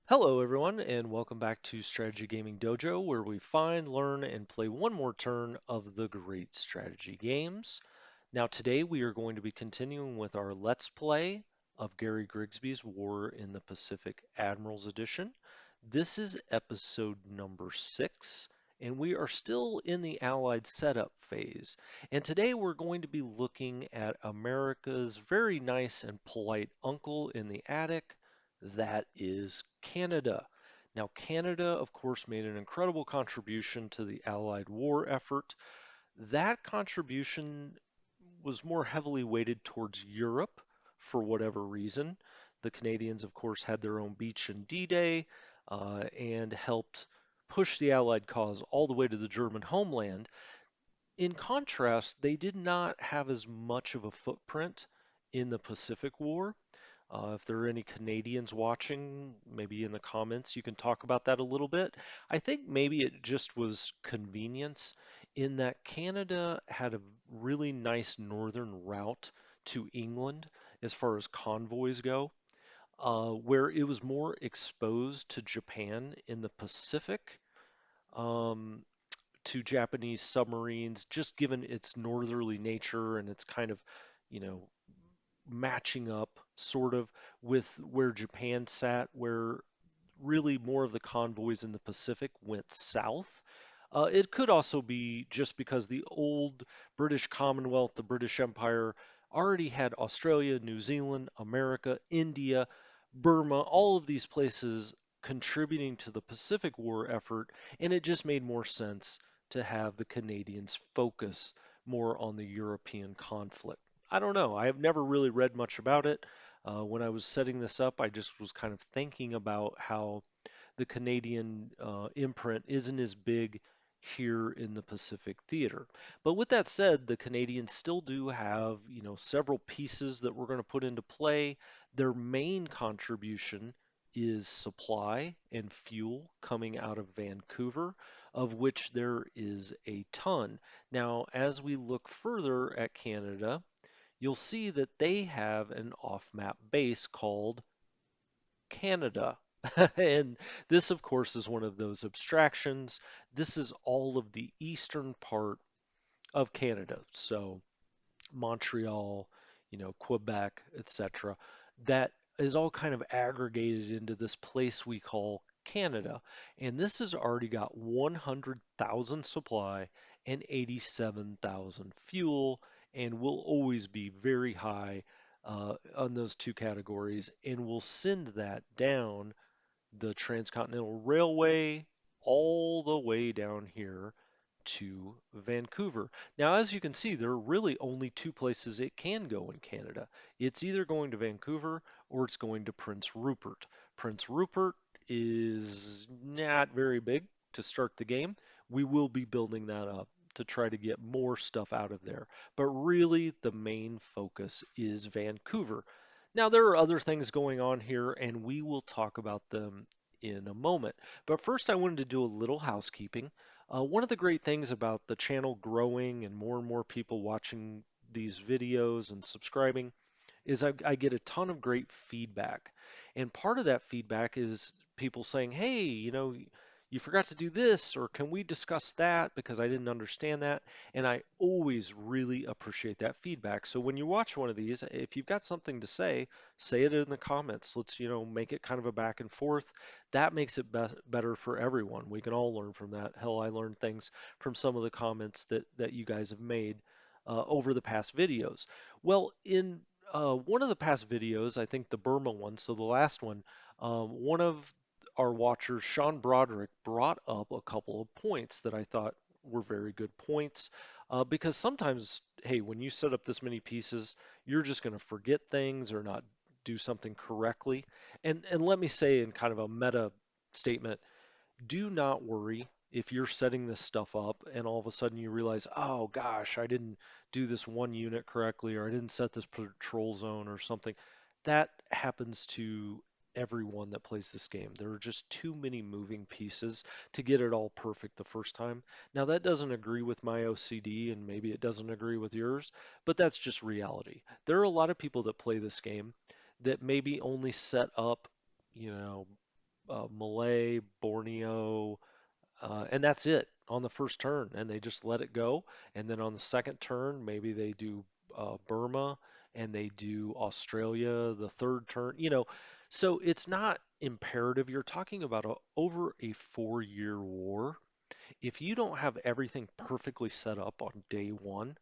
Hello, everyone, and welcome back to Strategy Gaming Dojo, where we find, learn, and play one more turn of the great strategy games. Now, today we are going to be continuing with our Let's Play of Gary Grigsby's War in the Pacific Admirals Edition. This is episode number 6, and we are still in the Allied setup phase. And today we're going to be looking at America's very nice and polite uncle in the attic. That is Canada. Now, Canada, of course, made an incredible contribution to the Allied war effort. That contribution was more heavily weighted towards Europe for whatever reason. The Canadians, of course, had their own beach in D-Day and helped push the Allied cause all the way to the German homeland. In contrast, they did not have as much of a footprint in the Pacific War. If there are any Canadians watching, maybe in the comments you can talk about that a little bit. I think maybe it just was convenience in that Canada had a really nice northern route to England as far as convoys go, where it was more exposed to Japan in the Pacific, um, to Japanese submarines, just given its northerly nature and its kind of, you know, matching up sort of with where Japan sat, where really more of the convoys in the Pacific went south. It could also be just because the old British Commonwealth, the British Empire, already had Australia, New Zealand, America, India, Burma, all of these places contributing to the Pacific War effort, and it just made more sense to have the Canadians focus more on the European conflict. I don't know. I have never really read much about it. When I was setting this up, I just was kind of thinking about how the Canadian imprint isn't as big here in the Pacific Theater. But with that said, the Canadians still do have, several pieces that we're going to put into play. Their main contribution is supply and fuel coming out of Vancouver, of which there is a ton. Now, as we look further at Canada, you'll see that they have an off-map base called Canada. And this, of course, is one of those abstractions. This is all of the eastern part of Canada. So Montreal, Quebec, etc. That is all kind of aggregated into this place we call Canada. And this has already got 100,000 supply and 87,000 fuel, and will always be very high on those two categories. And we'll send that down the Transcontinental Railway all the way down here to Vancouver. Now, as you can see, there are really only two places it can go in Canada. It's either going to Vancouver or it's going to Prince Rupert. Prince Rupert is not very big to start the game. We will be building that up to try to get more stuff out of there. But really, the main focus is Vancouver. Now, there are other things going on here, and we will talk about them in a moment. But first, I wanted to do a little housekeeping. One of the great things about the channel growing and more people watching these videos and subscribing is I get a ton of great feedback. And part of that feedback is people saying, hey, you forgot to do this, or can we discuss that because I didn't understand that? And I always really appreciate that feedback. So when you watch one of these, if you've got something to say it in the comments. Let's, make it kind of a back and forth. That makes it better for everyone. We can all learn from that. Hell, I learned things from some of the comments that you guys have made over the past videos. Well, in one of the past videos, I think the Burma one, so the last one, one of our watchers, Sean Broderick, brought up a couple of points that I thought were very good points. Because sometimes, hey, when you set up this many pieces, you're just going to forget things or not do something correctly. And let me say in kind of a meta statement, do not worry if you're setting this stuff up and all of a sudden you realize, oh gosh, I didn't do this one unit correctly, or I didn't set this patrol zone or something. That happens to everyone that plays this game. There are just too many moving pieces to get it all perfect the first time. Now, that doesn't agree with my OCD, and maybe it doesn't agree with yours, but that's just reality. There are a lot of people that play this game that maybe only set up, you know, Malay, Borneo, and that's it on the first turn, and they just let it go. And then on the second turn, maybe they do Burma and they do Australia the third turn. So it's not imperative. You're talking about over a 4-year war. If you don't have everything perfectly set up on day one,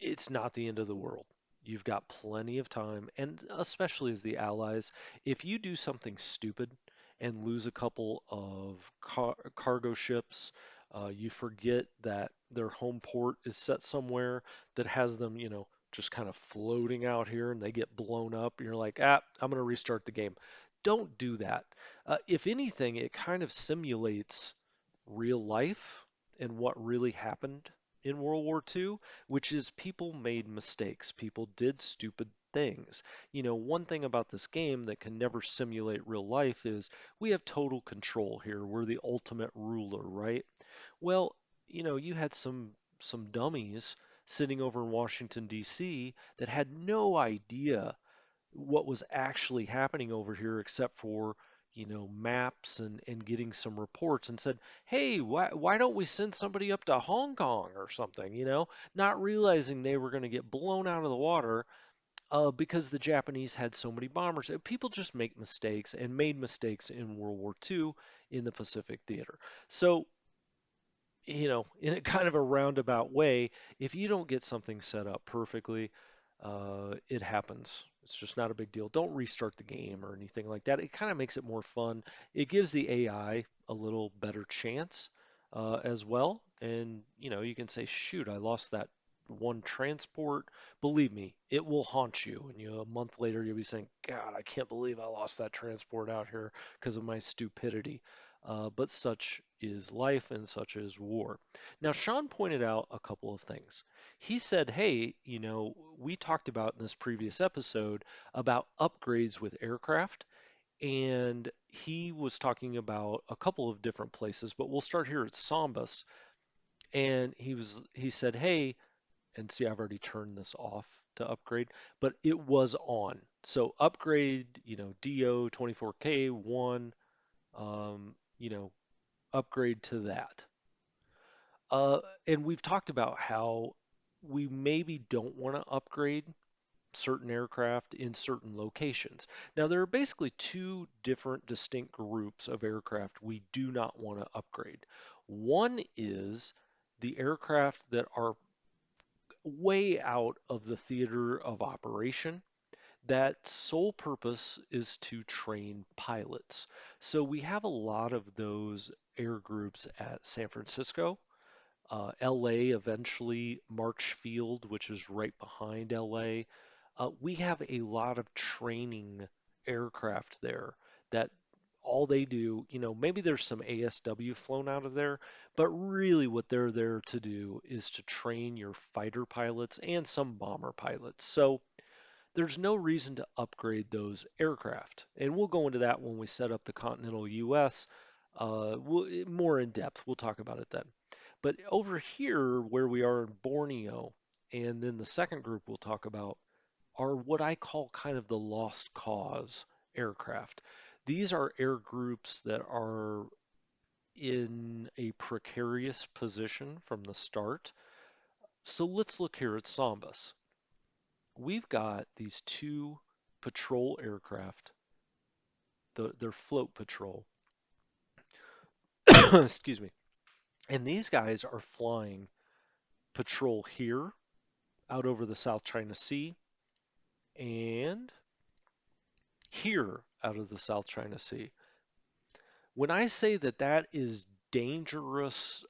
it's not the end of the world. You've got plenty of time, and especially as the allies, if you do something stupid and lose a couple of cargo ships, you forget that their home port is set somewhere that has them, just kind of floating out here and they get blown up, and you're like, I'm going to restart the game. Don't do that. If anything, it kind of simulates real life and what really happened in World War II, which is people made mistakes. People did stupid things. One thing about this game that can never simulate real life is we have total control here. We're the ultimate ruler, right? Well, you had some dummies sitting over in Washington, D.C. that had no idea what was actually happening over here except for maps and getting some reports, and said, hey, why don't we send somebody up to Hong Kong or something, not realizing they were going to get blown out of the water because the Japanese had so many bombers. People just make mistakes and made mistakes in World War II in the Pacific theater. So in a kind of a roundabout way, if you don't get something set up perfectly, it happens. It's just not a big deal. Don't restart the game or anything like that. It kind of makes it more fun. It gives the AI a little better chance as well. And you can say, shoot, I lost that one transport. Believe me, it will haunt you. And a month later, you'll be saying, God, I can't believe I lost that transport out here because of my stupidity. But such is life and such is war. Now, Sean pointed out a couple of things. He said, hey, we talked about in this previous episode about upgrades with aircraft, and he was talking about a couple of different places, but we'll start here at Sambas. And he said, hey, and see, I've already turned this off to upgrade, but it was on. So upgrade, DO 24K 1, you know, upgrade to that. And we've talked about how we maybe don't want to upgrade certain aircraft in certain locations. Now, there are basically two different distinct groups of aircraft we do not want to upgrade. One is the aircraft that are way out of the theater of operation. That sole purpose is to train pilots. So we have a lot of those air groups at San Francisco, LA eventually, Marchfield, which is right behind LA. We have a lot of training aircraft there that all they do, maybe there's some ASW flown out of there, but really what they're there to do is to train your fighter pilots and some bomber pilots. So there's no reason to upgrade those aircraft. And we'll go into that when we set up the continental US more in depth. We'll talk about it then. But over here, where we are in Borneo, and then the second group we'll talk about are what I call kind of the lost cause aircraft. These are air groups that are in a precarious position from the start. So let's look here at Sambas. We've got these two patrol aircraft, their float patrol. Excuse me. And these guys are flying patrol here out over the South China Sea and here out of the South China Sea. When I say that that is dangerous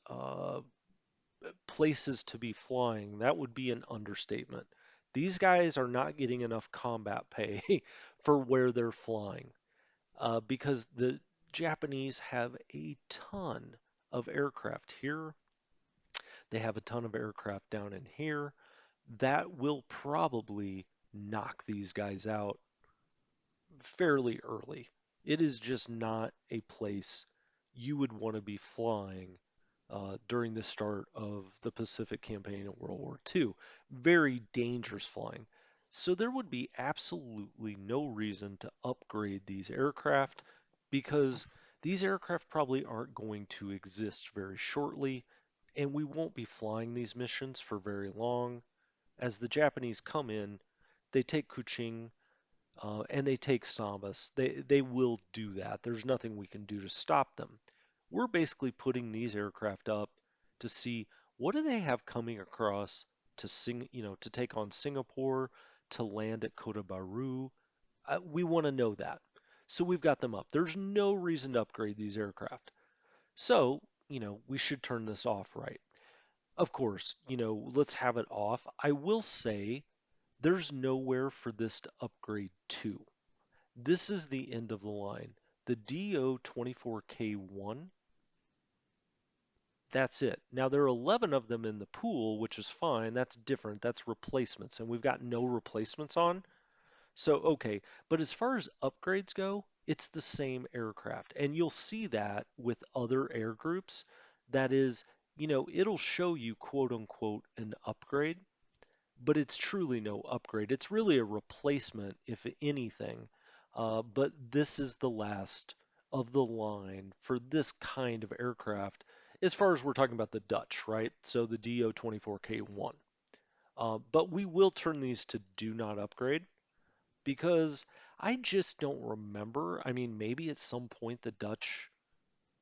places to be flying, that would be an understatement. These guys are not getting enough combat pay for where they're flying because the Japanese have a ton of aircraft here. They have a ton of aircraft down in here. That will probably knock these guys out fairly early. It is just not a place you would want to be flying during the start of the Pacific campaign in World War II. Very dangerous flying. So there would be absolutely no reason to upgrade these aircraft. because these aircraft probably aren't going to exist very shortly, and we won't be flying these missions for very long. As the Japanese come in, they take Kuching, and they take Sambas. They will do that. There's nothing we can do to stop them. We're basically putting these aircraft up to see what do they have coming across to take on Singapore, to land at Kota Baru. We want to know that. So we've got them up. There's no reason to upgrade these aircraft. So, we should turn this off, right? Of course, let's have it off. I will say there's nowhere for this to upgrade to. This is the end of the line. The DO24K1, that's it. Now, there are 11 of them in the pool, which is fine. That's different. That's replacements, and we've got no replacements on. So, okay. But as far as upgrades go, it's the same aircraft. And you'll see that with other air groups. That is, it'll show you quote unquote an upgrade, but it's truly no upgrade. It's really a replacement, if anything. But this is the last of the line for this kind of aircraft, as far as we're talking about the Dutch, right? So the DO24K1. But we will turn these to do not upgrade because I just don't remember. I mean, maybe at some point the Dutch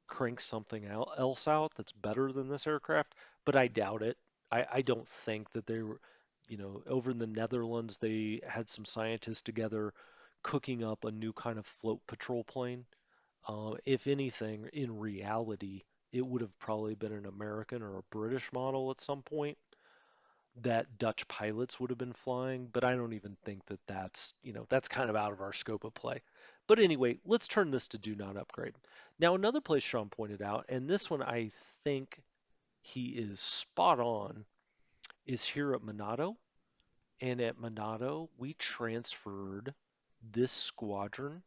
crank something else out that's better than this aircraft, but I doubt it. I don't think that they were, over in the Netherlands, they had some scientists together cooking up a new kind of float patrol plane. If anything, in reality, it would have probably been an American or a British model at some point that Dutch pilots would have been flying, but I don't even think that that's kind of out of our scope of play. But anyway, let's turn this to do not upgrade. Now, another place Sean pointed out, and this one I think he is spot on, is here at Monado. And at Monado, we transferred this squadron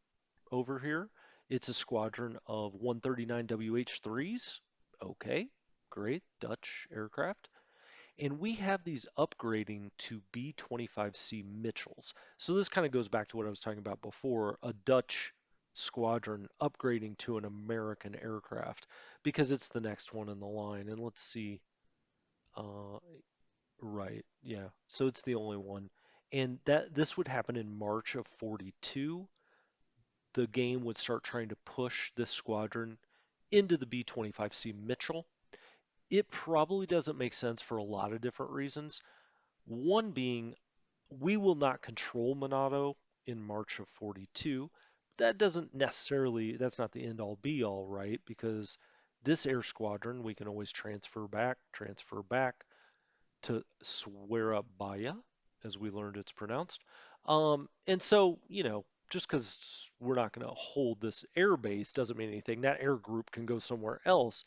over here. It's a squadron of 139 WH-3s. Okay, great, Dutch aircraft. And we have these upgrading to B-25C Mitchells. So this kind of goes back to what I was talking about before, a Dutch squadron upgrading to an American aircraft because it's the next one in the line. And let's see, uh, right, yeah. So it's the only one. And that this would happen in March of 42. The game would start trying to push this squadron into the B-25C Mitchell. It probably doesn't make sense for a lot of different reasons. One being we will not control Monado in March of 42. That's not the end all be all, right? Because this air squadron, we can always transfer back to Surabaya, as we learned it's pronounced. And so, just because we're not going to hold this air base doesn't mean anything. That air group can go somewhere else.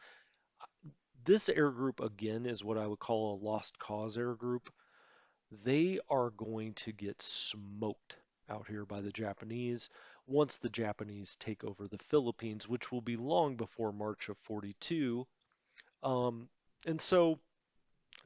This air group, again, is what I would call a lost cause air group. They are going to get smoked out here by the Japanese once the Japanese take over the Philippines, which will be long before March of 42. Um, and so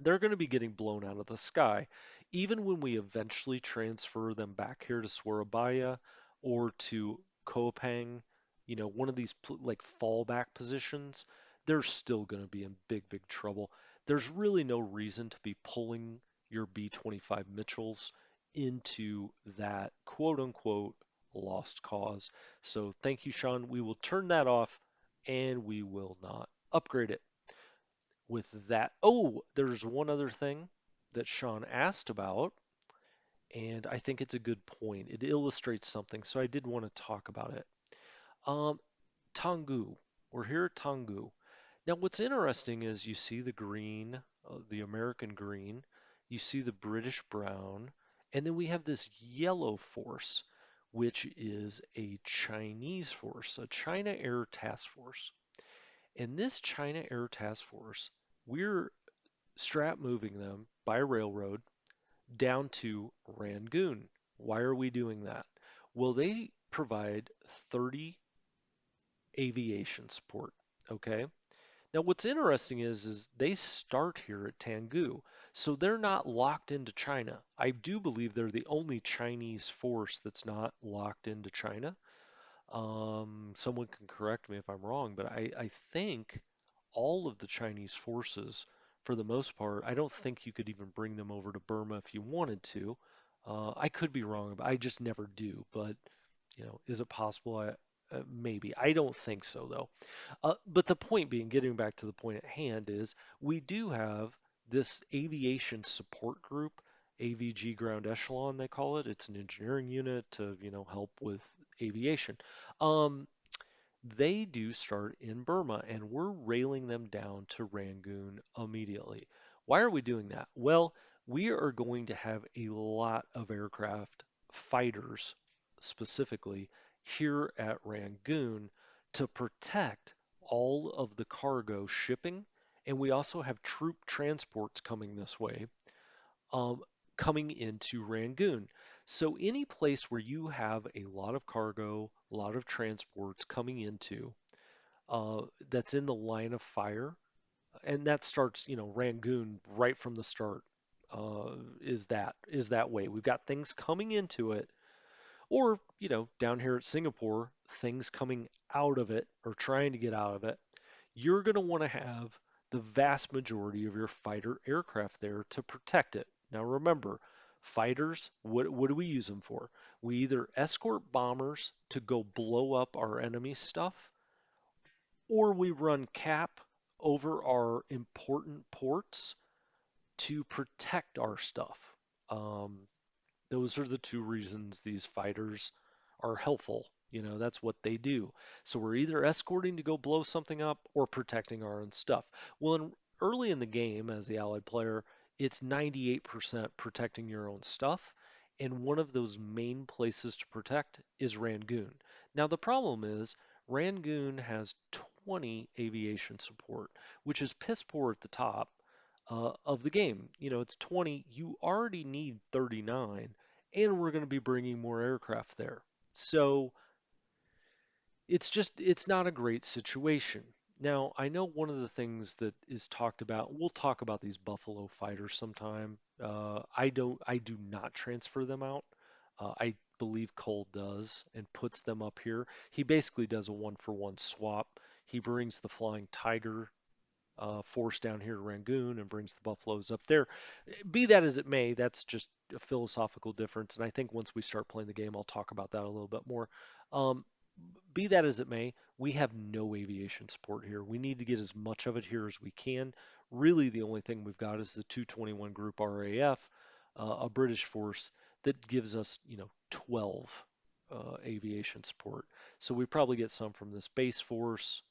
they're going to be getting blown out of the sky. Even when we eventually transfer them back here to Surabaya or to Koepang, one of these like fallback positions, they're still going to be in big, big trouble. There's really no reason to be pulling your B-25 Mitchells into that quote unquote lost cause. So thank you, Sean. We will turn that off and we will not upgrade it with that. Oh, there's one other thing that Sean asked about, and I think it's a good point. It illustrates something, so I did want to talk about it. Um, Tanggu. We're here at Tanggu. Now, what's interesting is you see the green, the American green, you see the British brown, and then we have this yellow force, which is a Chinese force, a China Air Task Force. And this China Air Task Force, we're strap moving them by railroad down to Rangoon. Why are we doing that? Well, they provide 30 aviation support. Okay. Now, what's interesting is they start here at Tanggu, so they're not locked into China. I do believe they're the only Chinese force that's not locked into China. Someone can correct me if I'm wrong, but I think all of the Chinese forces, for the most part, I don't think you could even bring them over to Burma if you wanted to. I could be wrong, but I just never do. But, is it possible? Maybe. I don't think so, though. But the point being, getting back to the point at hand, is we do have this aviation support group, AVG Ground Echelon, they call it. It's an engineering unit to, help with aviation. Um, they do start in Burma, and we're railing them down to Rangoon immediately. Why are we doing that? Well, we are going to have a lot of aircraft, fighters specifically, here at Rangoon to protect all of the cargo shipping. And we also have troop transports coming this way, um, coming into Rangoon. So any place where you have a lot of cargo, a lot of transports coming into, that's in the line of fire, and that starts, Rangoon right from the start. Is that way? We've got things coming into it, or down here at Singapore, things coming out of it or trying to get out of it. You're going to want to have the vast majority of your fighter aircraft there to protect it. Now remember, fighters, what do we use them for? We either escort bombers to go blow up our enemy stuff, or we run cap over our important ports to protect our stuff. Um, those are the two reasons these fighters are helpful. That's what they do. So we're either escorting to go blow something up or protecting our own stuff. Well, early in the game, as the allied player, it's 98% protecting your own stuff. And one of those main places to protect is Rangoon. Now, the problem is Rangoon has 20 aviation support, which is piss poor at the top of the game. It's 20. You already need 39, and we're going to be bringing more aircraft there. So it's not a great situation. Now, I know one of the things that is talked about, we'll talk about these Buffalo fighters sometime. I do not transfer them out. I believe Cole does and puts them up here. He basically does a one-for-one swap. He brings the Flying Tiger force down here to Rangoon and brings the Buffaloes up there. Be that as it may, that's just a philosophical difference. And I think once we start playing the game, I'll talk about that a little bit more. Um, be that as it may, we have no aviation support here. We need to get as much of it here as we can. Really, the only thing we've got is the 221 Group RAF, a British force that gives us, 12 aviation support. So we probably get some from this base force.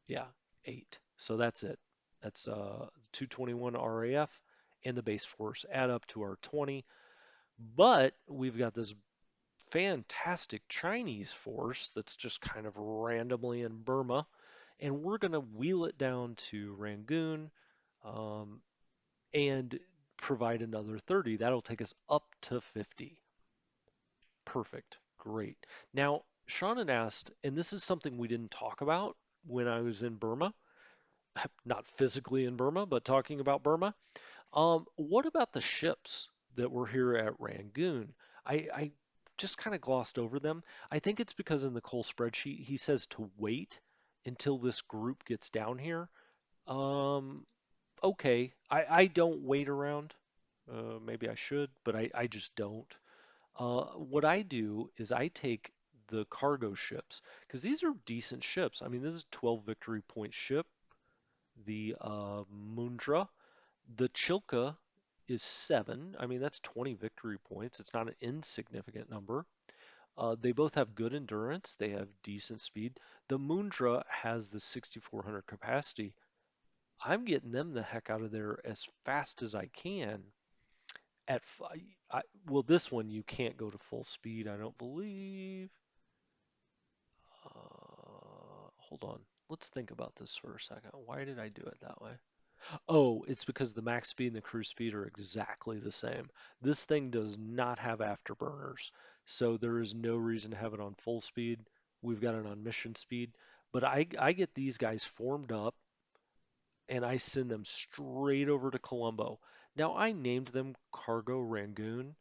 Yeah, 8. So that's it. That's 221 RAF and the base force add up to our 20. But we've got this fantastic Chinese force that's just kind of randomly in Burma, and we're going to wheel it down to Rangoon, um, and provide another 30. That'll take us up to 50. Perfect. Great. Now, Sean had asked, and this is something we didn't talk about when I was in Burma, not physically in Burma, but talking about Burma. What about the ships that were here at Rangoon? I just kind of glossed over them. I think it's because in the Cole spreadsheet he says to wait until this group gets down here. Um, okay, I don't wait around. Maybe I should, but I just don't. What I do is I take the cargo ships because these are decent ships. I mean, this is a 12 victory point ship, the Mundra. The Chilka is 7. I mean, that's 20 victory points. It's not an insignificant number. They both have good endurance. They have decent speed. The Mundra has the 6,400 capacity. I'm getting them the heck out of there as fast as I can. At well, this one you can't go to full speed, I don't believe. Hold on. Let's think about this for a second. Why did I do it that way? Oh, it's because the max speed and the cruise speed are exactly the same. This thing does not have afterburners, so there is no reason to have it on full speed. We've got it on mission speed, but I get these guys formed up and I send them straight over to Colombo. Now, I named them Cargo Rangoon.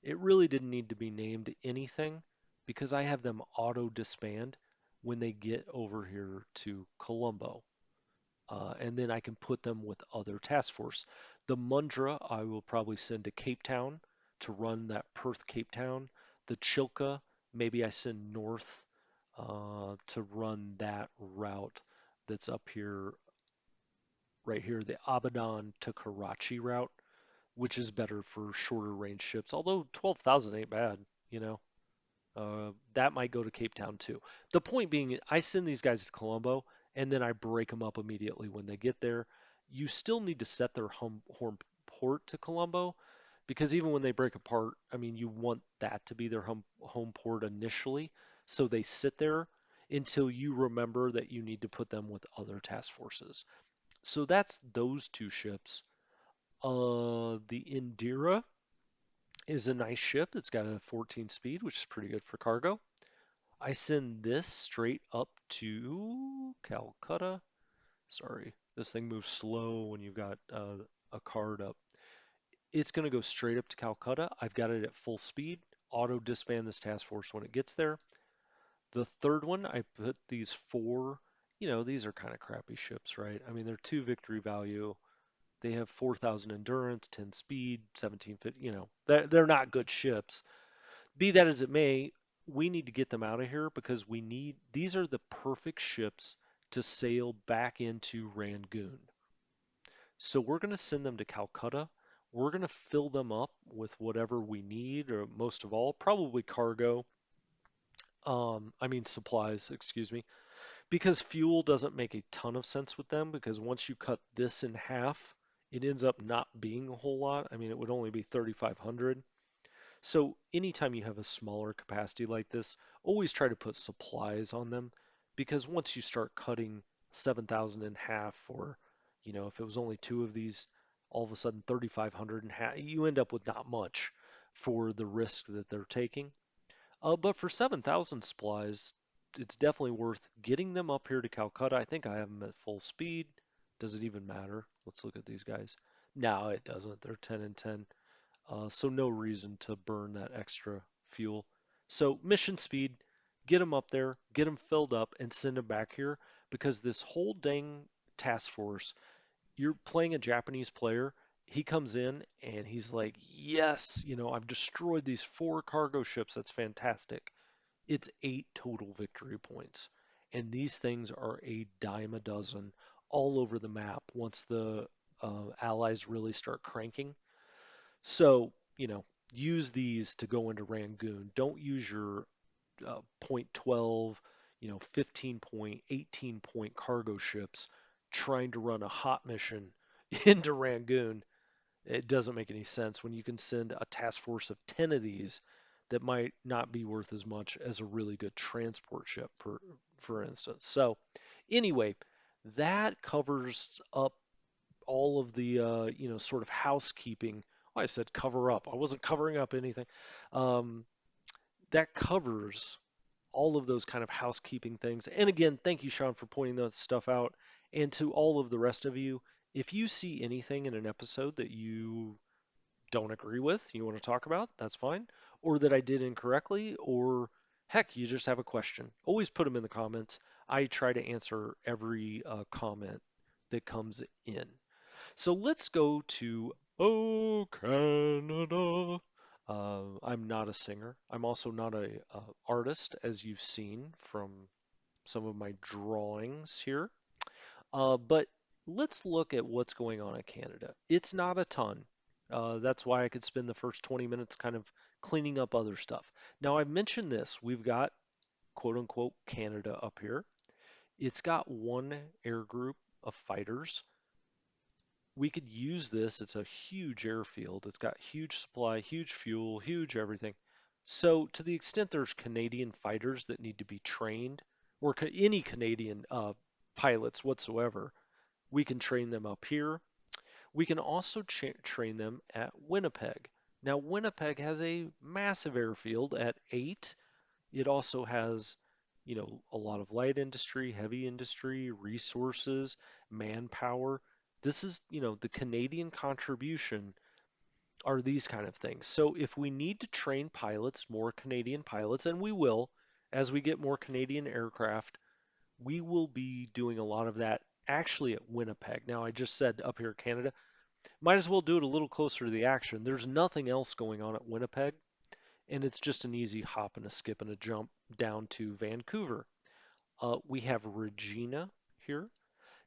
It really didn't need to be named anything because I have them auto disband when they get over here to Colombo. And then I can put them with other task force. The Mundra I will probably send to Cape Town to run that Perth Cape Town. The Chilka, maybe I send north to run that route that's up here, right here, the Abadan to Karachi route, which is better for shorter range ships. Although 12,000 ain't bad, you know. That might go to Cape Town too. The point being, I send these guys to Colombo and then I break them up immediately when they get there. You still need to set their home port to Colombo because even when they break apart, I mean, you want that to be their home port initially. So they sit there until you remember that you need to put them with other task forces. So that's those two ships. The Indira is a nice ship. It's got a 14 speed, which is pretty good for cargo. I send this straight up to Calcutta. Sorry, this thing moves slow when you've got a card up. It's going to go straight up to Calcutta. I've got it at full speed. Auto disband this task force when it gets there. The third one, I put these four, these are kind of crappy ships, right? I mean, they're 2 victory value. They have 4,000 endurance, 10 speed, 17 fit, they're not good ships. Be that as it may, we need to get them out of here because these are the perfect ships to sail back into Rangoon. So we're going to send them to Calcutta. We're going to fill them up with whatever we need, or most of all, probably cargo. I mean supplies, excuse me, because fuel doesn't make a ton of sense with them because once you cut this in half, it ends up not being a whole lot. I mean, it would only be 3,500. So anytime you have a smaller capacity like this, always try to put supplies on them because once you start cutting 7,000 in half, or if it was only two of these, all of a sudden 3,500 in half, you end up with not much for the risk that they're taking. But for 7,000 supplies, it's definitely worth getting them up here to Calcutta. I think I have them at full speed. Does it even matter? Let's look at these guys. No, it doesn't. They're 10 and 10. So no reason to burn that extra fuel. So mission speed, get them up there, get them filled up, and send them back here because this whole dang task force, you're playing a Japanese player. He comes in and he's like, yes, I've destroyed these 4 cargo ships. That's fantastic. It's 8 total victory points. And these things are a dime a dozen all over the map once the allies really start cranking. So, use these to go into Rangoon. Don't use your point 12, 15 point, 18 point cargo ships trying to run a hot mission into Rangoon. It doesn't make any sense when you can send a task force of 10 of these that might not be worth as much as a really good transport ship, for instance. So, anyway, that covers up all of the sort of housekeeping. Well, I said cover up. I wasn't covering up anything. Um, that covers all of those kind of housekeeping things. And again, thank you, Sean, for pointing that stuff out. And to all of the rest of you, if you see anything in an episode that you don't agree with, you want to talk about, that's fine. Or that I did incorrectly, or heck, you just have a question. Always put them in the comments. I try to answer every comment that comes in. So let's go to Oh Canada. I'm not a singer. I'm also not a artist, as you've seen from some of my drawings here. But let's look at what's going on in Canada. It's not a ton. That's why I could spend the first 20 minutes kind of cleaning up other stuff. Now, I've mentioned this. We've got quote unquote Canada up here. It's got one air group of fighters. We could use this. It's a huge airfield. It's got huge supply, huge fuel, huge everything. So to the extent there's Canadian fighters that need to be trained, or any Canadian pilots whatsoever, we can train them up here. We can also train them at Winnipeg. Now, Winnipeg has a massive airfield at 8. It also has, a lot of light industry, heavy industry, resources, manpower. This is, the Canadian contribution are these kind of things. So if we need to train pilots, more Canadian pilots, and we will, as we get more Canadian aircraft, we will be doing a lot of that actually at Winnipeg. Now, I just said up here, Canada, might as well do it a little closer to the action. There's nothing else going on at Winnipeg, and it's just an easy hop and a skip and a jump down to Vancouver. We have Regina here.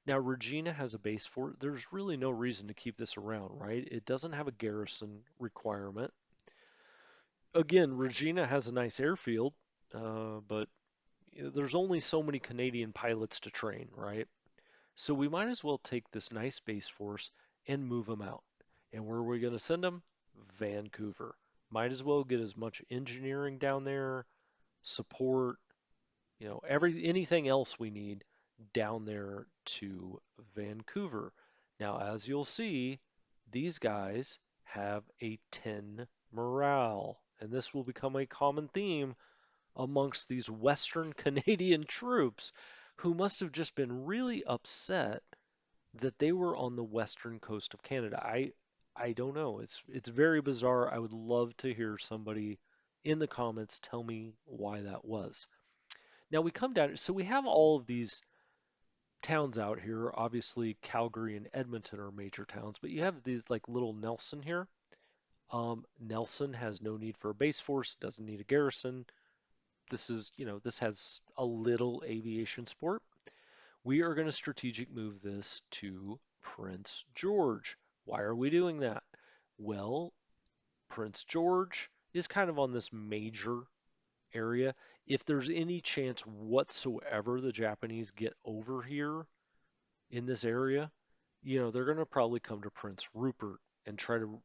Now, Regina has a base fort. There's really no reason to keep this around, right? It doesn't have a garrison requirement. Again, Regina has a nice airfield, but there's only so many Canadian pilots to train, right? So we might as well take this nice base force and move them out. And where are we going to send them? Vancouver. Might as well get as much engineering down there, support, anything else we need down there to Vancouver. Now, as you'll see, these guys have a 10 morale, and this will become a common theme amongst these Western Canadian troops who must have just been really upset that they were on the western coast of Canada. I don't know. It's very bizarre. I would love to hear somebody in the comments tell me why that was. Now we come down, so we have all of these towns out here. Obviously, Calgary and Edmonton are major towns, but you have these like little Nelson here. Nelson has no need for a base force, doesn't need a garrison. This has a little aviation sport. We are going to strategic move this to Prince George. Why are we doing that? Well, Prince George is kind of on this major area. If there's any chance whatsoever the Japanese get over here in this area, they're going to probably come to Prince Rupert and try to.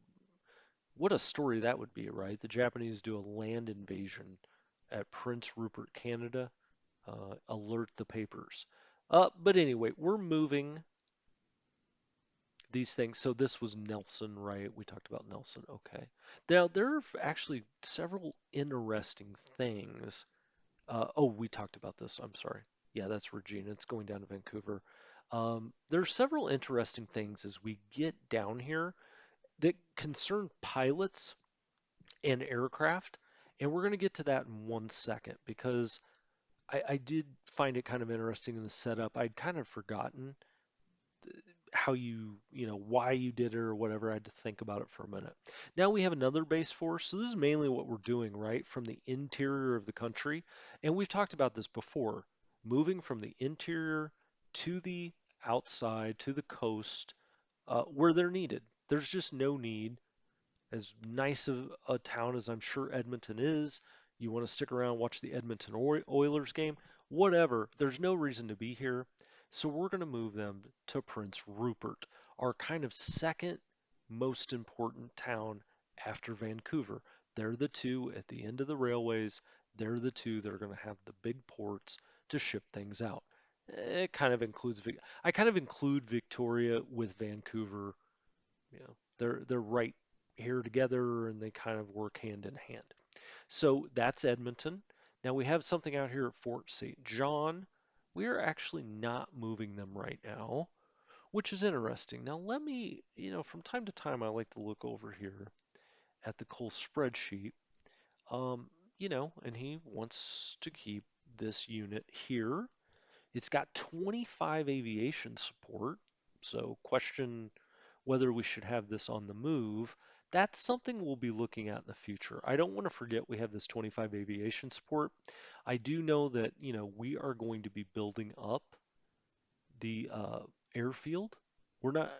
What a story that would be, right? The Japanese do a land invasion at Prince Rupert, Canada. Alert the papers. But anyway, we're moving these things. So this was Nelson, right? We talked about Nelson. Okay. Now, there are actually several interesting things. Oh, we talked about this. I'm sorry. Yeah, that's Regina. It's going down to Vancouver. There are several interesting things as we get down here that concern pilots and aircraft. And we're going to get to that in 1 second because I did find it kind of interesting in the setup. I'd kind of forgotten how why you did it or whatever. I had to think about it for a minute. Now we have another base force. So this is mainly what we're doing, right? From the interior of the country. And we've talked about this before, moving from the interior to the outside, to the coast, where they're needed. There's just no need as nice of a town as I'm sure Edmonton is, you want to stick around, watch the Edmonton Oilers game, whatever. There's no reason to be here. So we're going to move them to Prince Rupert, our kind of second most important town after Vancouver. They're the two at the end of the railways. They're the two that are going to have the big ports to ship things out. It kind of includes, I kind of include Victoria with Vancouver. They're right here together and they kind of work hand in hand. So that's Edmonton. Now we have something out here at Fort St. John. We are actually not moving them right now, which is interesting. Now let me, from time to time I like to look over here at the Cole spreadsheet. And he wants to keep this unit here. It's got 25 aviation support. So question whether we should have this on the move. That's something we'll be looking at in the future. I don't want to forget we have this 25 aviation support. I do know that, we are going to be building up the airfield. We're not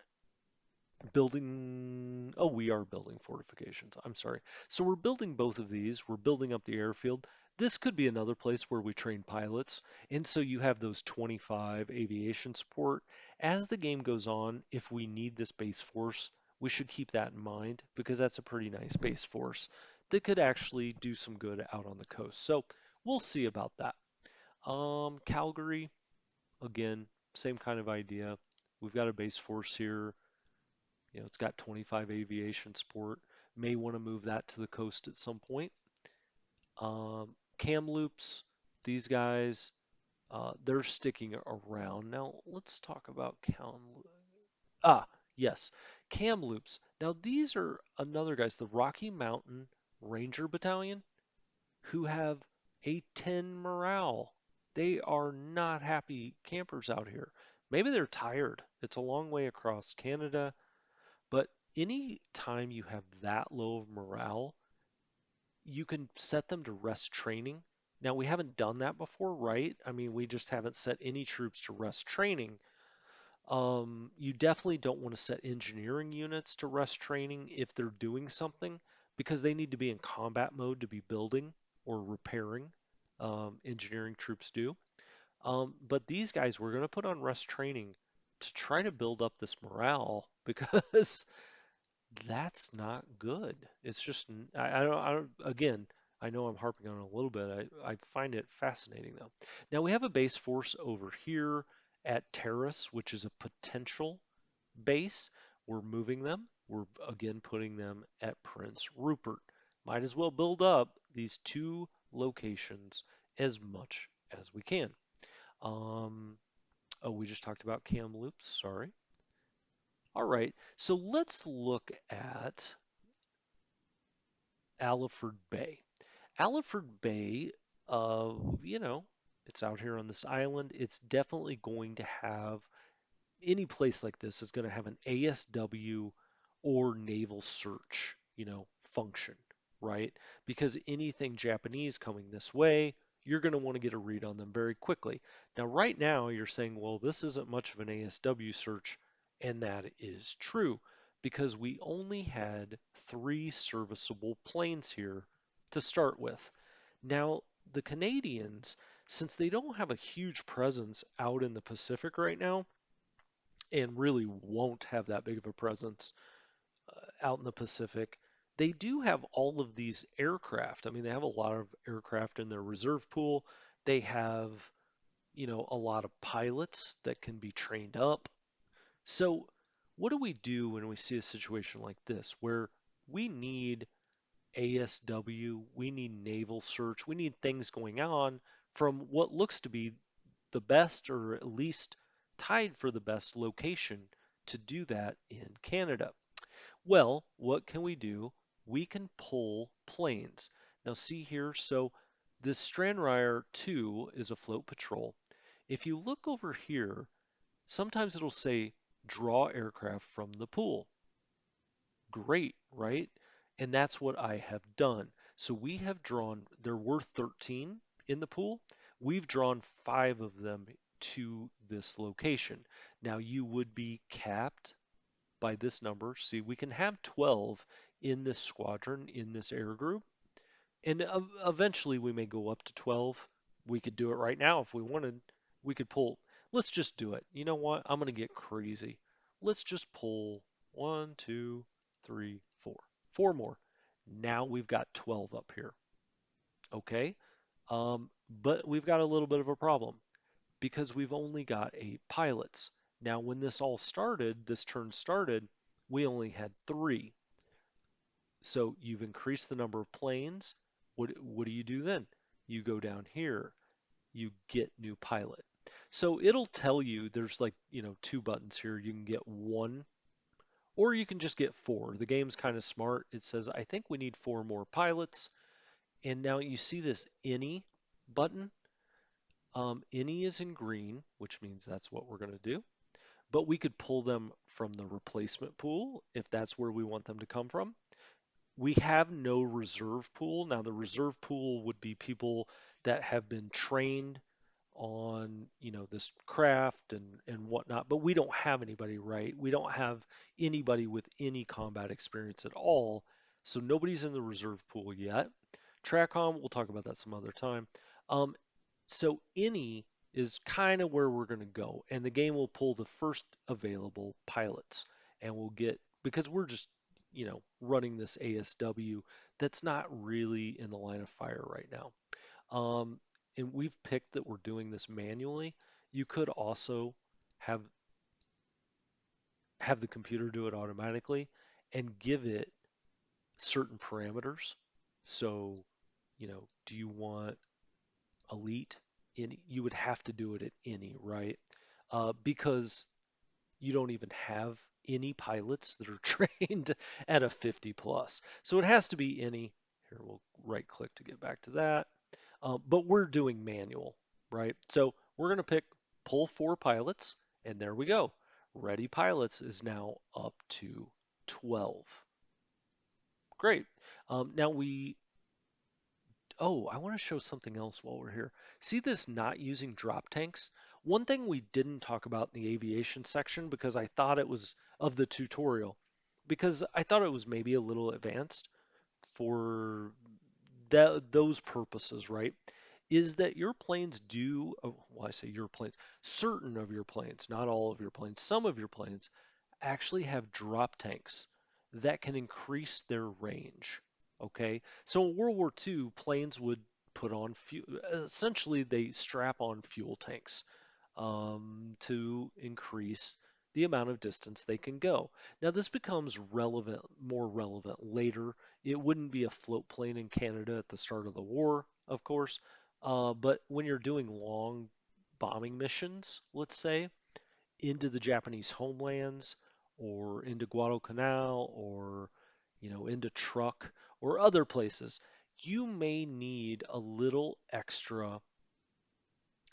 building, oh, we are building fortifications. I'm sorry. So we're building both of these. We're building up the airfield. This could be another place where we train pilots. And so you have those 25 aviation support. As the game goes on, if we need this base force, we should keep that in mind because that's a pretty nice base force that could actually do some good out on the coast. So we'll see about that. Calgary, again, same kind of idea. We've got a base force here. It's got 25 aviation support. May want to move that to the coast at some point. Kamloops, these guys, they're sticking around. Now let's talk about Kamloops. Ah, yes. Kamloops. Now these are another guys, the Rocky Mountain Ranger Battalion, who have a 10 morale. They are not happy campers out here. Maybe they're tired. It's a long way across Canada, but any time you have that low of morale, you can set them to rest training. Now, we haven't done that before, right? I mean, we just haven't set any troops to rest training. You definitely don't want to set engineering units to rest training if they're doing something because they need to be in combat mode to be building or repairing. Engineering troops do. But these guys, we're going to put on rest training to try to build up this morale because that's not good. It's just, again, I know I'm harping on it a little bit. I find it fascinating though. Now we have a base force over here at Terrace, which is a potential base. We're moving them. We're again putting them at Prince Rupert. Might as well build up these two locations as much as we can. Um, oh, we just talked about Kamloops, sorry. All right, so let's look at Aliford Bay. Aliford Bay, you know, it's out here on this island. It's definitely going to have any place like this is going to have an ASW or naval search, function, right? Because anything Japanese coming this way, you're going to want to get a read on them very quickly. Now, right now, you're saying, well, this isn't much of an ASW search, and that is true because we only had 3 serviceable planes here to start with. Now, the Canadians, since they don't have a huge presence out in the Pacific right now, and really won't have that big of a presence out in the Pacific, they do have all of these aircraft. I mean, they have a lot of aircraft in their reserve pool. They have, a lot of pilots that can be trained up. So, what do we do when we see a situation like this where we need ASW, we need naval search, we need things going on from what looks to be the best or at least tied for the best location to do that in Canada? Well, what can we do? We can pull planes. Now see here, so this Stranraer 2 is a float patrol. If you look over here, sometimes it'll say draw aircraft from the pool. Great, right? And that's what I have done. So we have drawn, there were 13 in the pool. We've drawn 5 of them to this location. Now you would be capped by this number. See, we can have 12 in this squadron, in this air group, and eventually we may go up to 12. We could do it right now if we wanted. We could pull. Let's just do it. You know what? I'm going to get crazy. Let's just pull one, two, three, four. 4 more. Now we've got 12 up here. Okay? But we've got a little bit of a problem because we've only got 8 pilots. Now, when this all started, this turn started, we only had 3. So you've increased the number of planes. What do you do then? You go down here, you get new pilot. So it'll tell you there's like, 2 buttons here. You can get 1 or you can just get 4. The game's kind of smart. It says, I think we need 4 more pilots. And now you see this any button. Any is in green, which means that's what we're going to do. But we could pull them from the replacement pool if that's where we want them to come from. We have no reserve pool. Now, the reserve pool would be people that have been trained on, this craft and whatnot, but we don't have anybody, right? We don't have anybody with any combat experience at all. So nobody's in the reserve pool yet. TRACOM, we'll talk about that some other time. Um, so any is kind of where we're going to go, and the game will pull the first available pilots, and we'll get because we're just running this ASW that's not really in the line of fire right now. Um, and we've picked that we're doing this manually. You could also have have the computer do it automatically and give it certain parameters. So, do you want elite? You would have to do it at any, right? Because you don't even have any pilots that are trained at a 50 plus. So it has to be any. Here, we'll right click to get back to that. But we're doing manual, right? So we're going to pick pull four pilots, and there we go. Ready pilots is now up to 12. Great. Now I want to show something else while we're here. See this not using drop tanks? One thing we didn't talk about in the aviation section because I thought it was of the tutorial, because I thought it was maybe a little advanced for those purposes, right? Is that your planes do, well, I say your planes, certain of your planes, not all of your planes, some of your planes actually have drop tanks that can increase their range. Okay, so in World War II, planes would put on fuel. Essentially, they strap on fuel tanks to increase the amount of distance they can go. Now, this becomes relevant, more relevant later. It wouldn't be a float plane in Canada at the start of the war, of course, but when you're doing long bombing missions, let's say, into the Japanese homelands or into Guadalcanal or into Truk or other places, you may need a little extra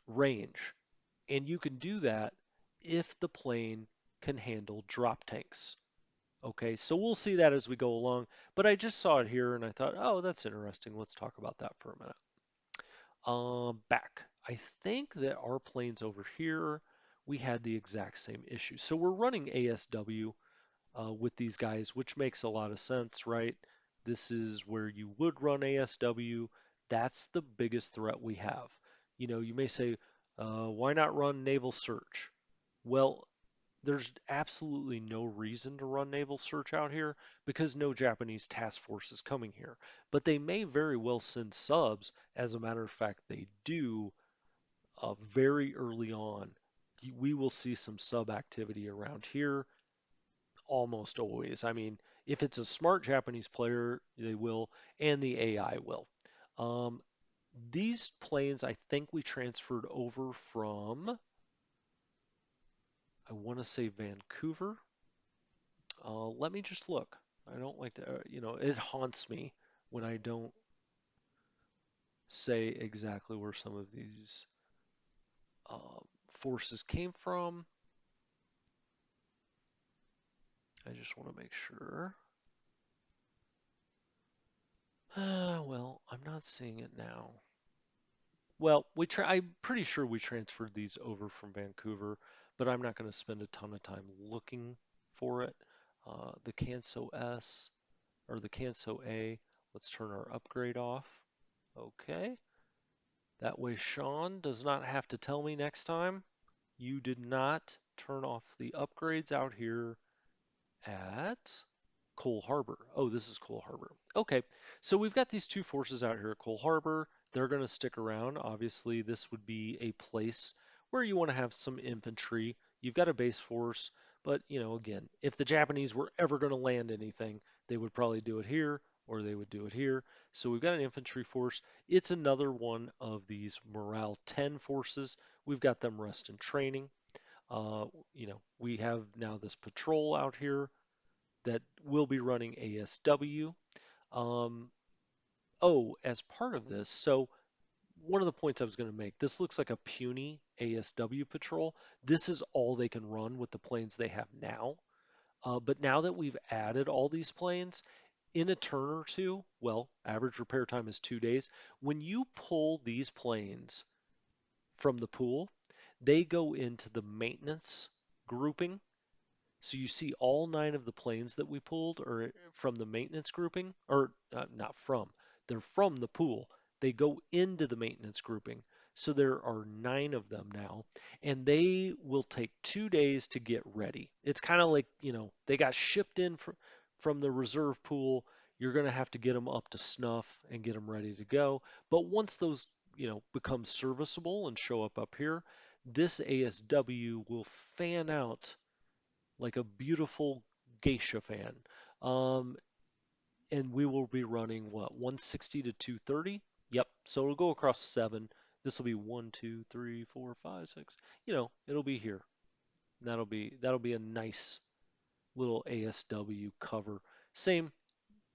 range. And you can do that if the plane can handle drop tanks. Okay, so we'll see that as we go along, but I just saw it here and I thought, oh, that's interesting. Let's talk about that for a minute. Back. I think that our planes over here, we had the exact same issue. So we're running ASW with these guys, which makes a lot of sense, right? This is where you would run ASW. That's the biggest threat we have. You may say, why not run naval search? Well, there's absolutely no reason to run naval search out here because no Japanese task force is coming here. But they may very well send subs. As a matter of fact, they do very early on. We will see some sub activity around here almost always. I mean, if it's a smart Japanese player, they will, and the AI will. Um, these planes, I think we transferred over from, I want to say Vancouver. Let me just look. I don't like to, it haunts me when I don't say exactly where some of these forces came from. I just want to make sure. Well, I'm not seeing it now. Well, I'm pretty sure we transferred these over from Vancouver, but I'm not going to spend a ton of time looking for it. The Canso S or the Canso A, let's turn our upgrade off. Okay. That way Sean does not have to tell me next time. You did not turn off the upgrades out here at Cole Harbor. Oh, this is Cole Harbor. Okay, so we've got these two forces out here at Cole Harbor. They're going to stick around. Obviously, this would be a place where you want to have some infantry. You've got a base force, but again, if the Japanese were ever going to land anything, they would probably do it here or they would do it here. So we've got an infantry force. It's another one of these morale 10 forces. We've got them rest and training. We have now this patrol out here that will be running ASW. Um, as part of this, so one of the points I was going to make, this looks like a puny ASW patrol. This is all they can run with the planes they have now. But now that we've added all these planes, in a turn or two, well, average repair time is 2 days. When you pull these planes from the pool, they go into the maintenance grouping. So you see all 9 of the planes that we pulled are from the maintenance grouping, or not from, they're from the pool. They go into the maintenance grouping. So there are 9 of them now, and they will take 2 days to get ready. It's kind of like, they got shipped in from the reserve pool. You're going to have to get them up to snuff and get them ready to go. But once those, become serviceable and show up here, this ASW will fan out like a beautiful geisha fan. Um, and we will be running what, 160 to 230? Yep. So it'll go across 7. This will be 1, 2, 3, 4, 5, 6. It'll be here. that'll be a nice little ASW cover. Same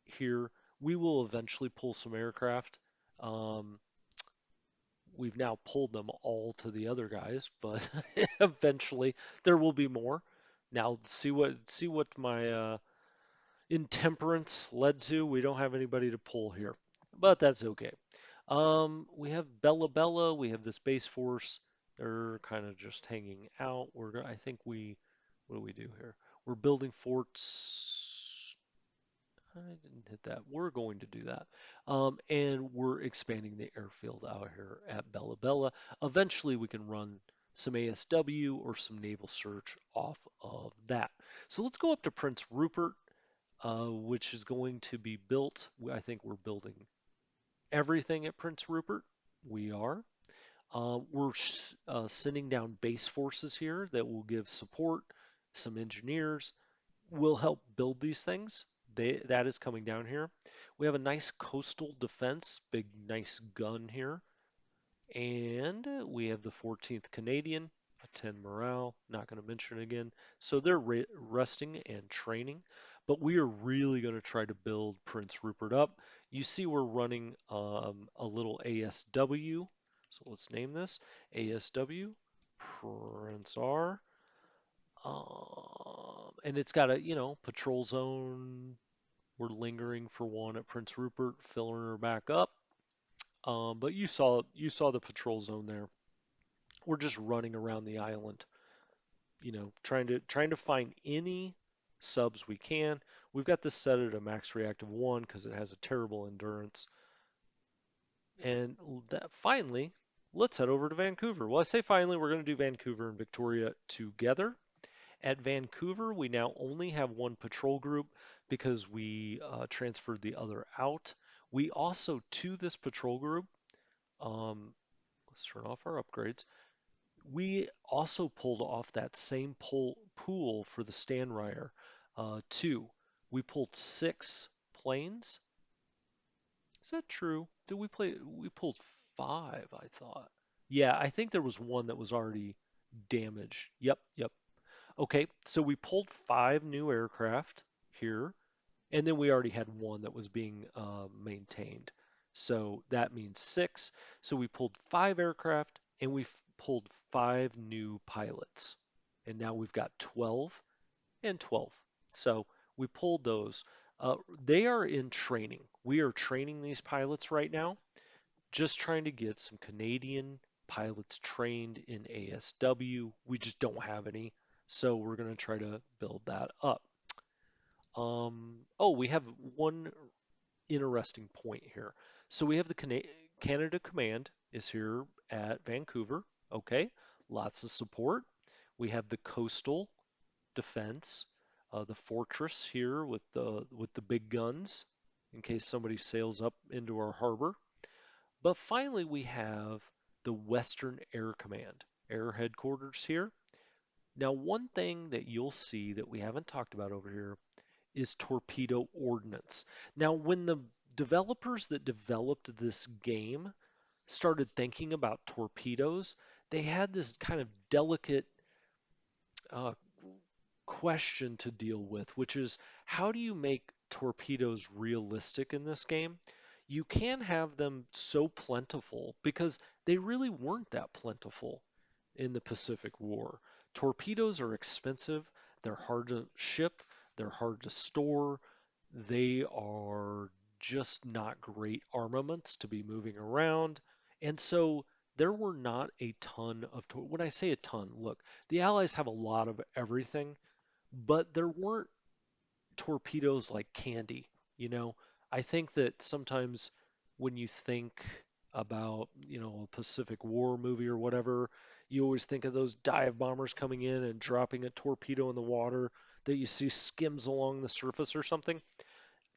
here. We will eventually pull some aircraft. Um, we've now pulled them all to the other guys, but eventually there will be more. Now see what my intemperance led to. We don't have anybody to pull here, but that's okay. We have Bella Bella. We have this base force. They're kind of just hanging out. I think what do we do here? We're building forts. I didn't hit that. We're going to do that. And we're expanding the airfield out here at Bella Bella. Eventually, we can run some ASW or some naval search off of that. So let's go up to Prince Rupert, which is going to be built. I think we're building everything at Prince Rupert. We are. We're sending down base forces here that will give support, some engineers, will help build these things. That is coming down here. We have a nice coastal defense, big nice gun here. And we have the 14th Canadian, a 10 morale, not going to mention it again. So they're resting and training, but we are really going to try to build Prince Rupert up. You see we're running a little ASW. So let's name this ASW Prince R. And it's got a, patrol zone. We're lingering for one at Prince Rupert, filling her back up. But you saw the patrol zone there. We're just running around the island, trying to find any subs we can. We've got this set at a max reactive 1 because it has a terrible endurance. And finally, let's head over to Vancouver. Well, I say finally, we're going to do Vancouver and Victoria together. At Vancouver, we now only have one patrol group because we transferred the other out. We also, to this patrol group, um, let's turn off our upgrades. We also pulled off that same pool for the Stanryer, 2. We pulled 6 planes. Is that true? Did we play? We pulled 5, I thought. Yeah, I think there was one that was already damaged. Yep, yep. Okay, so we pulled 5 new aircraft here, and then we already had one that was being maintained. So that means 6. So we pulled 5 aircraft, and we pulled 5 new pilots. And now we've got 12 and 12. So we pulled those. They are in training. We are training these pilots right now, just trying to get some Canadian pilots trained in ASW. We just don't have any, so we're going to try to build that up. Oh, we have one interesting point here. So we have the Canada Command is here at Vancouver. Okay, lots of support. We have the coastal defense, the fortress here with the big guns in case somebody sails up into our harbor. But finally, we have the Western Air Command, air headquarters here. Now, one thing that you'll see that we haven't talked about over here is torpedo ordnance. Now, when the developers that developed this game started thinking about torpedoes, they had this kind of delicate uh, question to deal with, which is how do you make torpedoes realistic in this game? You can have them so plentiful because they really weren't that plentiful in the Pacific War. Torpedoes are expensive, they're hard to ship, they're hard to store, they are just not great armaments to be moving around. And so there were not a ton of, when I say a ton, look, the Allies have a lot of everything, but there weren't torpedoes like candy, you know? I think that sometimes when you think about, a Pacific War movie or whatever, you always think of those dive bombers coming in and dropping a torpedo in the water that you see skims along the surface or something.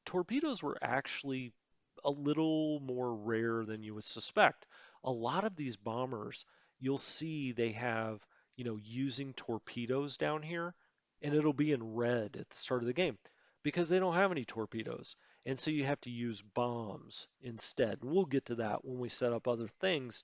Torpedoes were actually a little more rare than you would suspect. A lot of these bombers, you'll see they have, using torpedoes down here, and it'll be in red at the start of the game because they don't have any torpedoes. And so you have to use bombs instead. We'll get to that when we set up other things.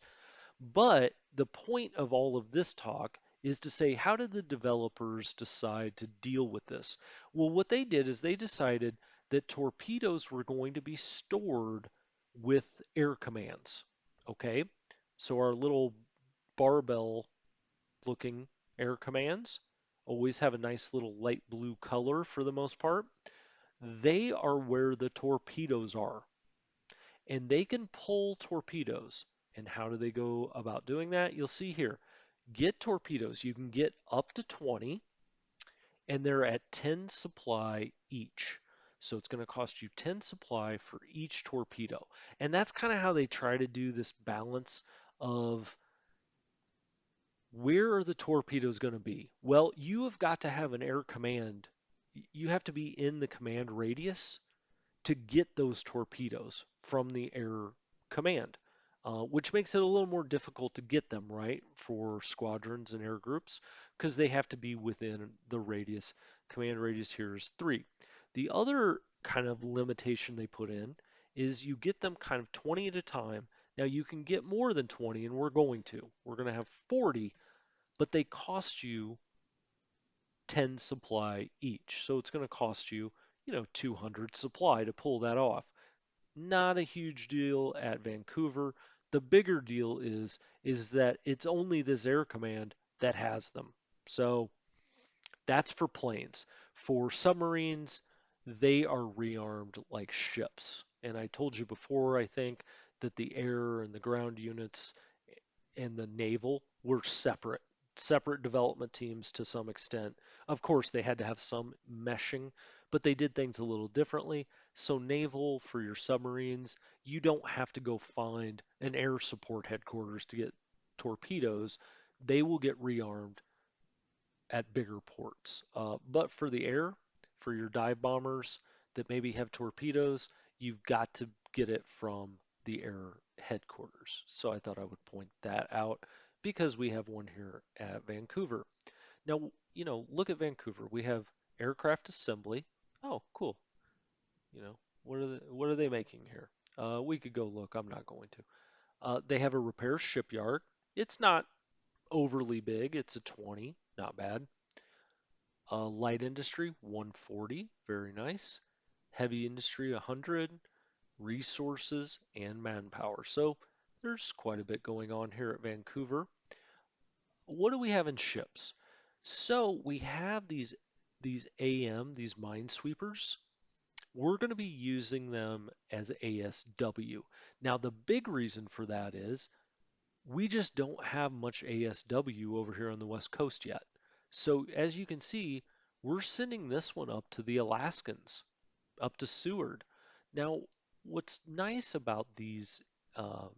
But the point of all of this talk is to say, how did the developers decide to deal with this? Well, what they did is they decided that torpedoes were going to be stored with air commands. Okay? So our little barbell looking air commands always have a nice little light blue color for the most part. They are where the torpedoes are, and they can pull torpedoes. And how do they go about doing that? You'll see here. Get torpedoes. You can get up to 20, and they're at 10 supply each. So it's going to cost you 10 supply for each torpedo. And that's kind of how they try to do this balance of where are the torpedoes going to be? Well, you have got to have an air command. You have to be in the command radius to get those torpedoes from the air command, which makes it a little more difficult to get them, right, for squadrons and air groups, because they have to be within the radius. Command radius here is 3. The other kind of limitation they put in is you get them kind of 20 at a time. Now you can get more than 20, and we're going to. We're going to have 40, but they cost you 10 supply each. So it's going to cost you, 200 supply to pull that off. Not a huge deal at Vancouver. The bigger deal is that it's only this air command that has them. So that's for planes. For submarines, they are rearmed like ships. And I told you before, I think, that the air and the ground units and the Naval were separate development teams to some extent. Of course, they had to have some meshing, but they did things a little differently. So, Naval for your submarines, you don't have to go find an air support headquarters to get torpedoes. They will get rearmed at bigger ports. But for the air, for your dive bombers that maybe have torpedoes, you've got to get it from the air headquarters. So I thought I would point that out because we have one here at Vancouver. Now, look at Vancouver. We have aircraft assembly. Oh, cool. What are they making here? We could go look. I'm not going to. They have a repair shipyard. It's not overly big. It's a 20, not bad. Light industry, 140, very nice. Heavy industry, 100. Resources and manpower. So there's quite a bit going on here at Vancouver. What do we have in ships? So we have these these minesweepers. We're going to be using them as ASW. Now the big reason for that is we just don't have much ASW over here on the West Coast yet. So as you can see, we're sending this one up to the Alaskans, up to Seward. Now, what's nice about um,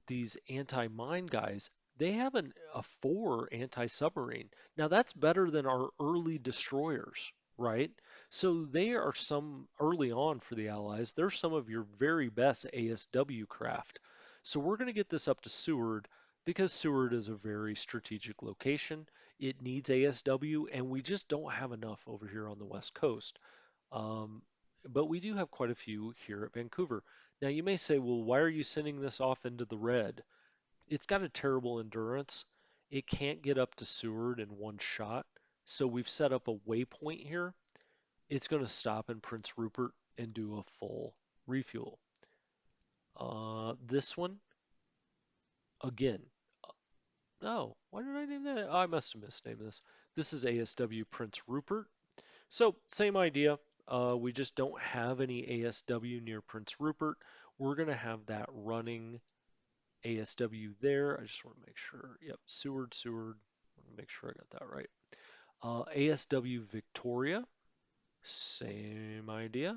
these anti-mine guys, they have a 4 anti-submarine. Now that's better than our early destroyers, right? So they are some early on for the Allies. They're some of your very best ASW craft. So we're going to get this up to Seward because Seward is a very strategic location. It needs ASW, and we just don't have enough over here on the West Coast. Um, but we do have quite a few here at Vancouver. Now, you may say, well, why are you sending this off into the red? It's got a terrible endurance. It can't get up to Seward in one shot. So we've set up a waypoint here. It's going to stop in Prince Rupert and do a full refuel. This one, again, oh, why did I name that? I must have misnamed this. This is ASW Prince Rupert. So, same idea. We just don't have any ASW near Prince Rupert. We're going to have that running ASW there. I just want to make sure. Yep, Seward. I want to make sure I got that right. ASW Victoria, same idea.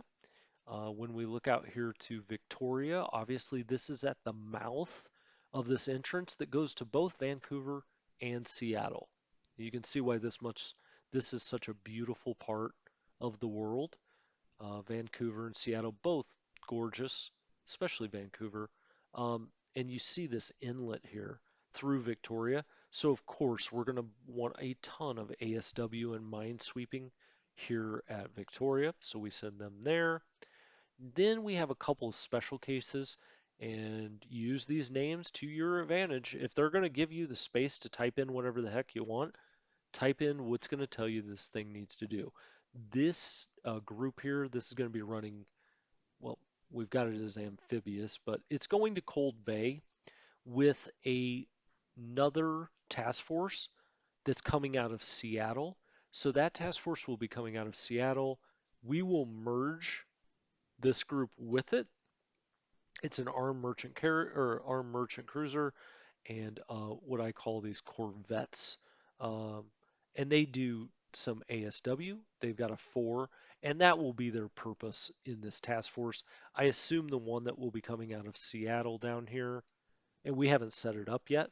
When we look out here to Victoria, obviously this is at the mouth of this entrance that goes to both Vancouver and Seattle. You can see why this is such a beautiful part of the world. Vancouver and Seattle, both gorgeous, especially Vancouver. And you see this inlet here through Victoria. So of course we're going to want a ton of ASW and minesweeping here at Victoria. So we send them there. Then we have a couple of special cases, and use these names to your advantage. If they're going to give you the space to type in whatever the heck you want, type in what's going to tell you this thing needs to do. This group here, this is going to be running, well, we've got it as amphibious, but it's going to Cold Bay with another task force that's coming out of Seattle. So that task force will be coming out of Seattle. We will merge this group with it. It's an armed merchant carrier or armed merchant cruiser, and what I call these corvettes. Um, and they do some ASW. They've got a four, and that will be their purpose in this task force. I assume the one that will be coming out of Seattle down here, and we haven't set it up yet,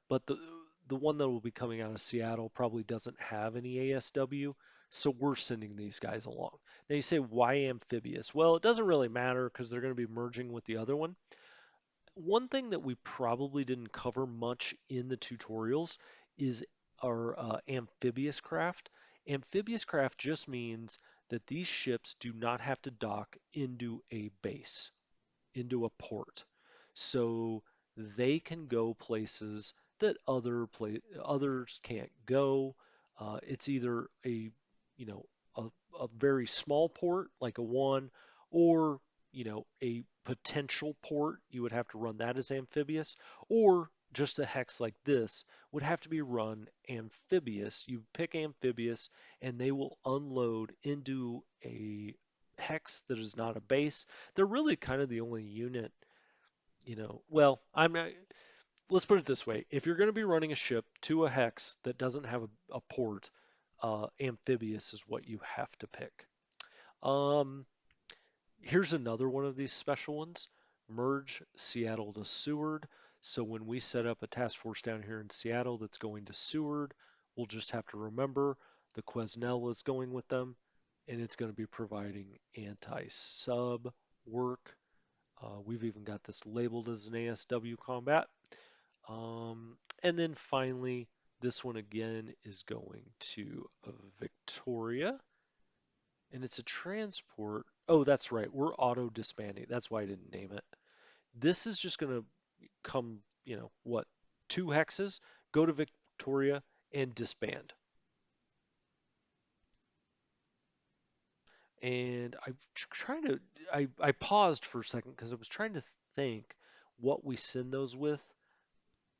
but the one that will be coming out of Seattle probably doesn't have any ASW, so we're sending these guys along. Now you say, why amphibious? Well, it doesn't really matter because they're going to be merging with the other one. One thing that we probably didn't cover much in the tutorials is our amphibious craft. Amphibious craft just means that these ships do not have to dock into a base, into a port. So they can go places that others can't go. It's either you know, a, a very small port like a one, or a potential port. You would have to run that as amphibious, or just a hex like this would have to be run amphibious. You pick amphibious, and they will unload into a hex that is not a base. They're really kind of the only unit, well, I'm not, let's put it this way. If you're going to be running a ship to a hex that doesn't have a port, amphibious is what you have to pick. Um, Here's another one of these special ones. Merge Seattle to Seward. So when we set up a task force down here in Seattle that's going to Seward, we'll just have to remember the Quesnel is going with them, and it's going to be providing anti-sub work. We've even got this labeled as an ASW combat. And then finally, this one again is going to Victoria, and it's a transport. Oh, that's right. We're auto disbanding. That's why I didn't name it. This is just going to come, what, two hexes, go to Victoria and disband. And I'm trying to, I paused for a second because I was trying to think what we send those with.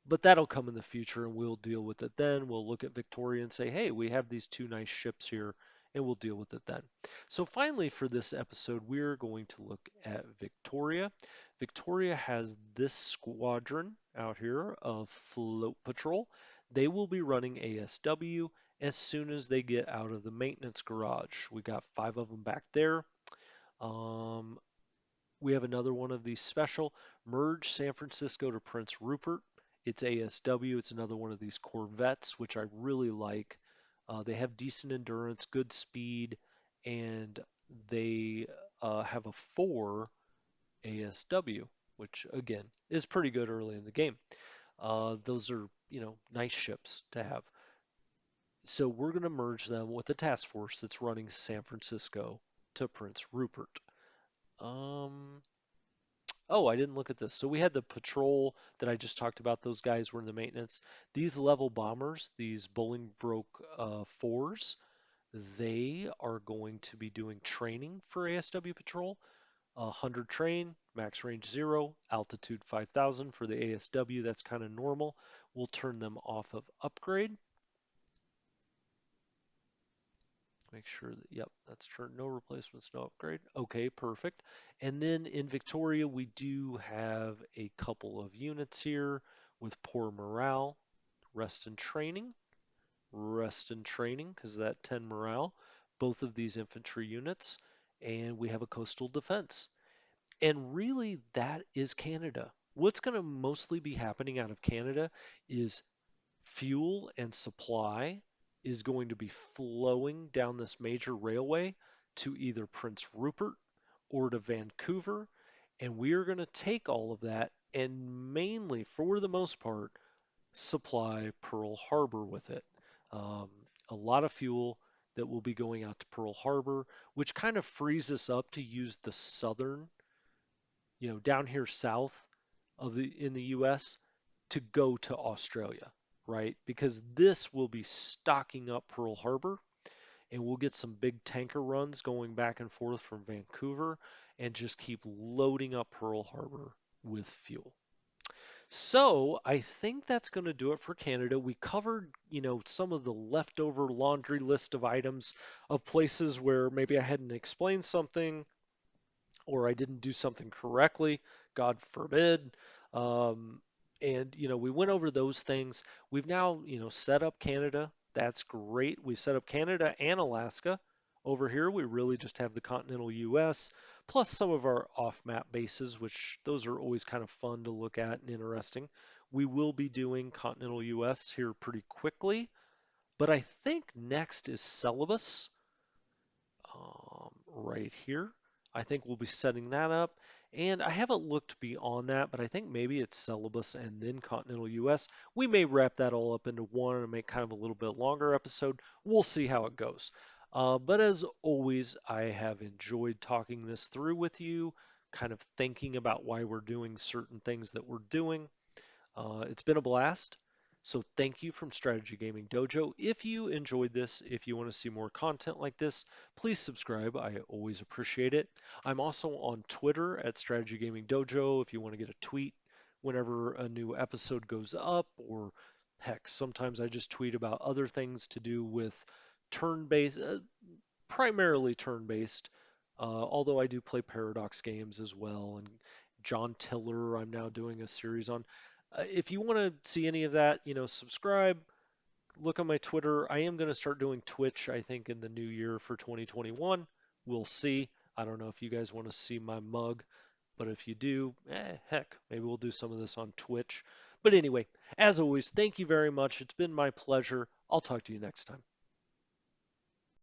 But that'll come in the future and we'll deal with it then. We'll look at Victoria and say, hey, we have these two nice ships here, and we'll deal with it then. So finally, for this episode, we're going to look at Victoria. Victoria has this squadron out here of float patrol. They will be running ASW as soon as they get out of the maintenance garage. We got 5 of them back there. Um, we have another one of these special. Merge San Francisco to Prince Rupert. It's ASW. It's another one of these Corvettes, which I really like. They have decent endurance, good speed, and they have a 4 ASW, which again is pretty good early in the game. Those are, nice ships to have. So we're going to merge them with the task force that's running San Francisco to Prince Rupert. Um, Oh, I didn't look at this. So we had the patrol that I just talked about. Those guys were in the maintenance. These level bombers, these Bolingbroke 4s, they are going to be doing training for ASW patrol. 100 train, max range 0, altitude 5,000 for the ASW. That's kind of normal. We'll turn them off of upgrade. Make sure that, yep, that's turned, no replacements, no upgrade. Okay, perfect. And then in Victoria, we do have a couple of units here with poor morale, rest and training, because of that 10 morale, both of these infantry units, and we have a coastal defense. And really, that is Canada. What's going to mostly be happening out of Canada is fuel and supply is going to be flowing down this major railway to either Prince Rupert or to Vancouver. And we are going to take all of that and mainly, for the most part, supply Pearl Harbor with it. Um, a lot of fuel that will be going out to Pearl Harbor, which kind of frees us up to use the southern down here south of the in the US to go to Australia, right? Because this will be stocking up Pearl Harbor and we'll get some big tanker runs going back and forth from Vancouver and just keep loading up Pearl Harbor with fuel. So I think that's going to do it for Canada. We covered, some of the leftover laundry list of items of places where maybe I hadn't explained something or I didn't do something correctly, God forbid. Um, and we went over those things. We've now, set up Canada. That's great. We set up Canada and Alaska. Over here, we really just have the continental U.S. plus some of our off-map bases, which those are always kind of fun to look at and interesting. We will be doing continental U.S. here pretty quickly, but I think next is Celebes right here. I think we'll be setting that up. And I haven't looked beyond that, but I think maybe it's Celebes and then Continental US. We may wrap that all up into one and make kind of a little bit longer episode. We'll see how it goes. But as always, I have enjoyed talking this through with you, kind of thinking about why we're doing certain things that we're doing. It's been a blast. So thank you from Strategy Gaming Dojo. If you enjoyed this, if you want to see more content like this, please subscribe. I always appreciate it. I'm also on Twitter at Strategy Gaming Dojo if you want to get a tweet whenever a new episode goes up, or heck, sometimes I just tweet about other things to do with turn-based, primarily turn-based, although I do play Paradox games as well. And John Tiller, I'm now doing a series on. If you want to see any of that, subscribe, look on my Twitter. I am going to start doing Twitch, I think, in the new year for 2021. We'll see. I don't know if you guys want to see my mug, but if you do, heck, maybe we'll do some of this on Twitch. But anyway, as always, thank you very much. It's been my pleasure. I'll talk to you next time.